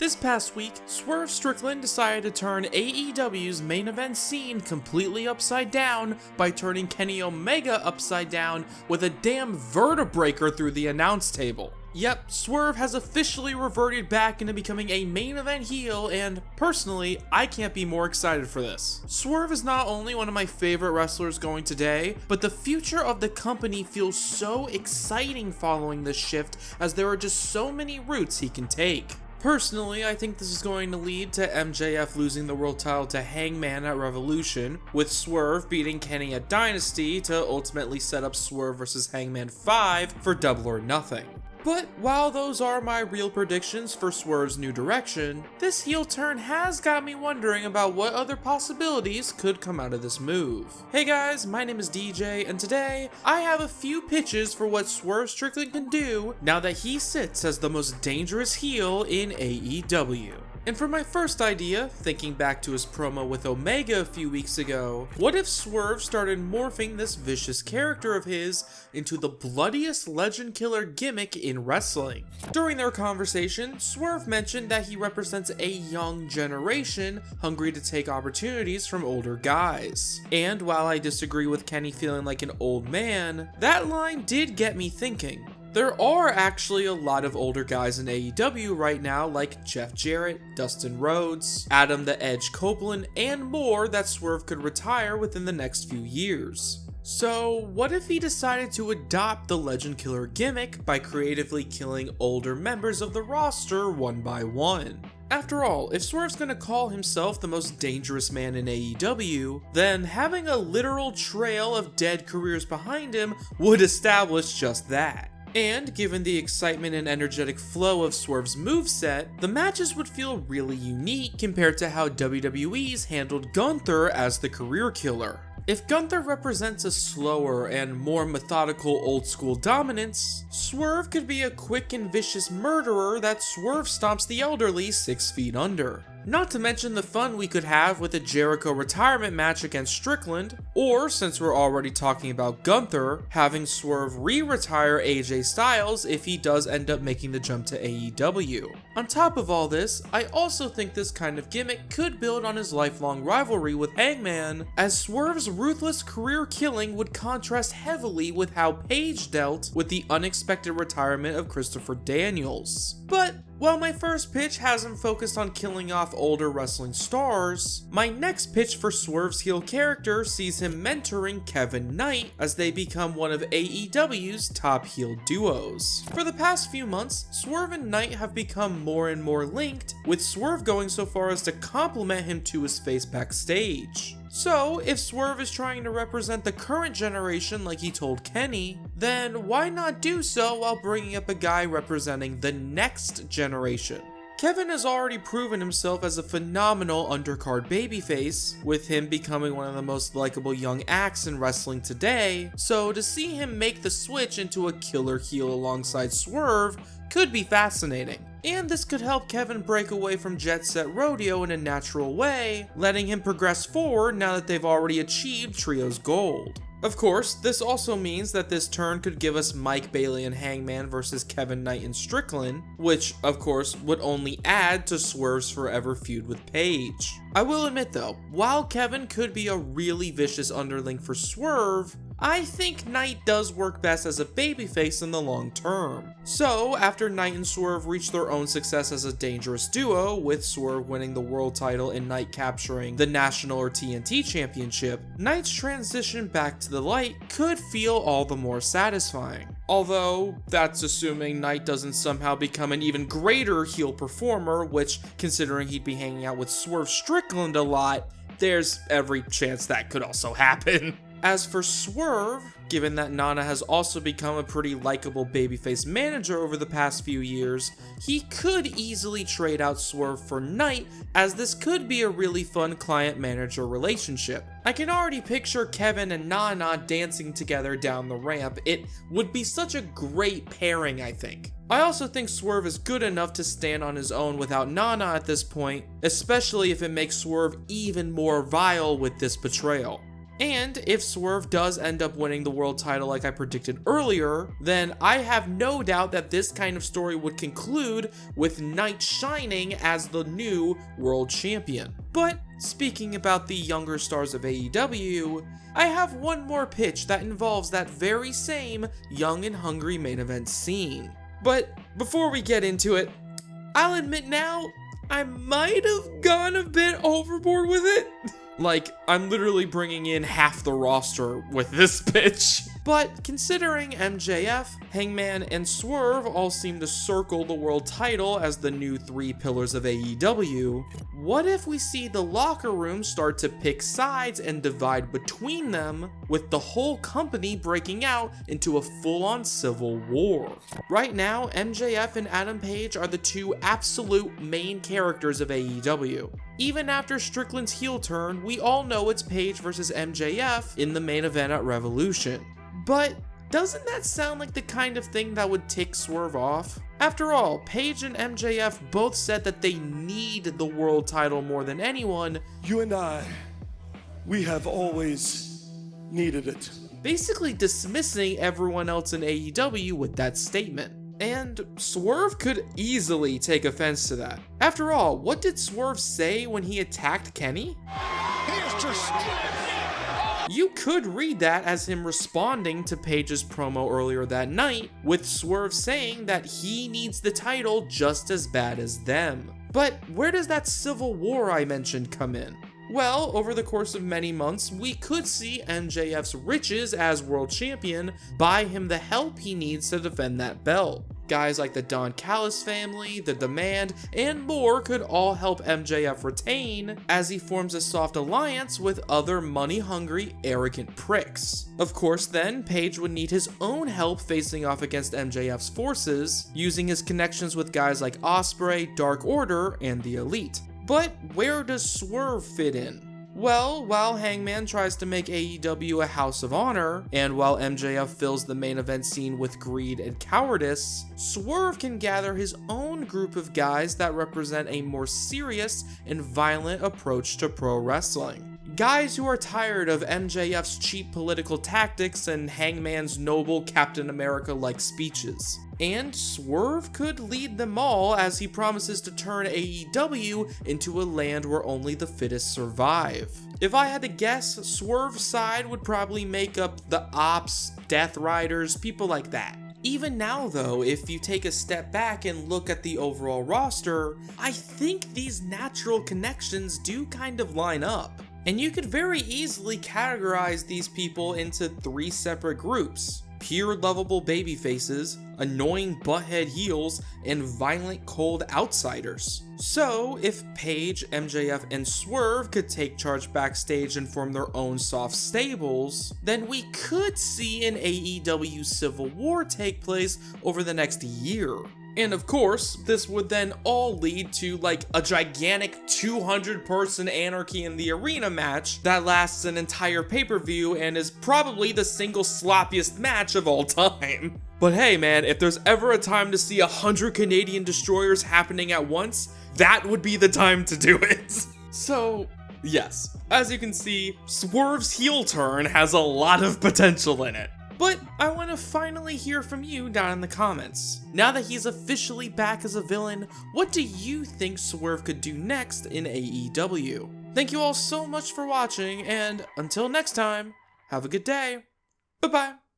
This past week, Swerve Strickland decided to turn AEW's main event scene completely upside down by turning Kenny Omega upside down with a damn vertebraker through the announce table. Yep, Swerve has officially reverted back into becoming a main event heel, and personally, I can't be more excited for this. Swerve is not only one of my favorite wrestlers going today, but the future of the company feels so exciting following this shift, as there are just so many routes he can take. Personally, I think this is going to lead to MJF losing the world title to Hangman at Revolution, with Swerve beating Kenny at Dynasty to ultimately set up Swerve vs. Hangman 5 for Double or Nothing. But while those are my real predictions for Swerve's new direction, this heel turn has got me wondering about what other possibilities could come out of this move. Hey guys, my name is DJ, and today I have a few pitches for what Swerve Strickland can do now that he sits as the most dangerous heel in AEW. And for my first idea, thinking back to his promo with Omega a few weeks ago, what if Swerve started morphing this vicious character of his into the bloodiest legend killer gimmick in wrestling? During their conversation, Swerve mentioned that he represents a young generation hungry to take opportunities from older guys. And while I disagree with Kenny feeling like an old man, that line did get me thinking. There are actually a lot of older guys in AEW right now, like Jeff Jarrett, Dustin Rhodes, Adam the Edge Copeland, and more that Swerve could retire within the next few years. So what if he decided to adopt the Legend Killer gimmick by creatively killing older members of the roster one by one? After all, if Swerve's gonna call himself the most dangerous man in AEW, then having a literal trail of dead careers behind him would establish just that. And given the excitement and energetic flow of Swerve's moveset, the matches would feel really unique compared to how WWE's handled Gunther as the career killer. If Gunther represents a slower and more methodical old school dominance, Swerve could be a quick and vicious murderer that Swerve stomps the elderly 6 feet under. Not to mention the fun we could have with a Jericho retirement match against Strickland, or since we're already talking about Gunther, having Swerve re-retire AJ Styles if he does end up making the jump to AEW. On top of all this, I also think this kind of gimmick could build on his lifelong rivalry with Hangman, as Swerve's ruthless career killing would contrast heavily with how Paige dealt with the unexpected retirement of Christopher Daniels. But while my first pitch hasn't focused on killing off older wrestling stars, my next pitch for Swerve's heel character sees him mentoring Kevin Knight as they become one of AEW's top heel duos. For the past few months, Swerve and Knight have become more and more linked, with Swerve going so far as to compliment him to his face backstage. So, if Swerve is trying to represent the current generation like he told Kenny, then why not do so while bringing up a guy representing the next generation? Kevin has already proven himself as a phenomenal undercard babyface, with him becoming one of the most likable young acts in wrestling today, so to see him make the switch into a killer heel alongside Swerve could be fascinating. And this could help Kevin break away from Jet Set Rodeo in a natural way, letting him progress forward now that they've already achieved Trio's gold. Of course, this also means that this turn could give us Mike Bailey and Hangman versus Kevin Knight and Strickland, which, of course, would only add to Swerve's forever feud with Paige. I will admit though, while Kevin could be a really vicious underling for Swerve, I think Knight does work best as a babyface in the long term. So, after Knight and Swerve reach their own success as a dangerous duo, with Swerve winning the world title and Knight capturing the National or TNT Championship, Knight's transition back to the light could feel all the more satisfying. Although, that's assuming Knight doesn't somehow become an even greater heel performer, which, considering he'd be hanging out with Swerve Strickland a lot, there's every chance that could also happen. As for Swerve, given that Nana has also become a pretty likable babyface manager over the past few years, he could easily trade out Swerve for Knight, as this could be a really fun client-manager relationship. I can already picture Kevin and Nana dancing together down the ramp. It would be such a great pairing, I think. I also think Swerve is good enough to stand on his own without Nana at this point, especially if it makes Swerve even more vile with this betrayal. And if Swerve does end up winning the world title like I predicted earlier, then I have no doubt that this kind of story would conclude with Knight shining as the new world champion. But speaking about the younger stars of AEW, I have one more pitch that involves that very same young and hungry main event scene. But before we get into it, I'll admit now, I might have gone a bit overboard with it. Like, I'm literally bringing in half the roster with this pitch. But considering MJF, Hangman, and Swerve all seem to circle the world title as the new 3 pillars of AEW, what if we see the locker room start to pick sides and divide between them, with the whole company breaking out into a full-on civil war? Right now, MJF and Adam Page are the 2 absolute main characters of AEW. Even after Strickland's heel turn, we all know it's Page versus MJF in the main event at Revolution. But doesn't that sound like the kind of thing that would tick Swerve off? After all, Page and MJF both said that they need the world title more than anyone. You and I, we have always needed it. Basically dismissing everyone else in AEW with that statement. And Swerve could easily take offense to that. After all, what did Swerve say when he attacked Kenny? He is just... You could read that as him responding to Page's promo earlier that night, with Swerve saying that he needs the title just as bad as them. But where does that civil war I mentioned come in? Well, over the course of many months, we could see MJF's riches as world champion buy him the help he needs to defend that belt. Guys like the Don Callis family, the Demand, and more could all help MJF retain as he forms a soft alliance with other money-hungry, arrogant pricks. Of course then, Page would need his own help facing off against MJF's forces, using his connections with guys like Ospreay, Dark Order, and the Elite. But where does Swerve fit in? Well, while Hangman tries to make AEW a house of honor, and while MJF fills the main event scene with greed and cowardice, Swerve can gather his own group of guys that represent a more serious and violent approach to pro wrestling. Guys who are tired of MJF's cheap political tactics and Hangman's noble Captain America-like speeches. And Swerve could lead them all as he promises to turn AEW into a land where only the fittest survive. If I had to guess, Swerve's side would probably make up the Ops, Death Riders, people like that. Even now though, if you take a step back and look at the overall roster, I think these natural connections do kind of line up. And you could very easily categorize these people into 3 separate groups: pure lovable babyfaces, annoying butthead heels, and violent cold outsiders. So if Page, MJF, and Swerve could take charge backstage and form their own soft stables, then we could see an AEW Civil War take place over the next year. And of course, this would then all lead to like a gigantic 200-person Anarchy in the Arena match that lasts an entire pay-per-view and is probably the single sloppiest match of all time. But hey man, if there's ever a time to see 100 Canadian destroyers happening at once, that would be the time to do it. So yes, as you can see, Swerve's heel turn has a lot of potential in it. But I want to finally hear from you down in the comments. Now that he's officially back as a villain, what do you think Swerve could do next in AEW? Thank you all so much for watching, and until next time, have a good day. Bye-bye.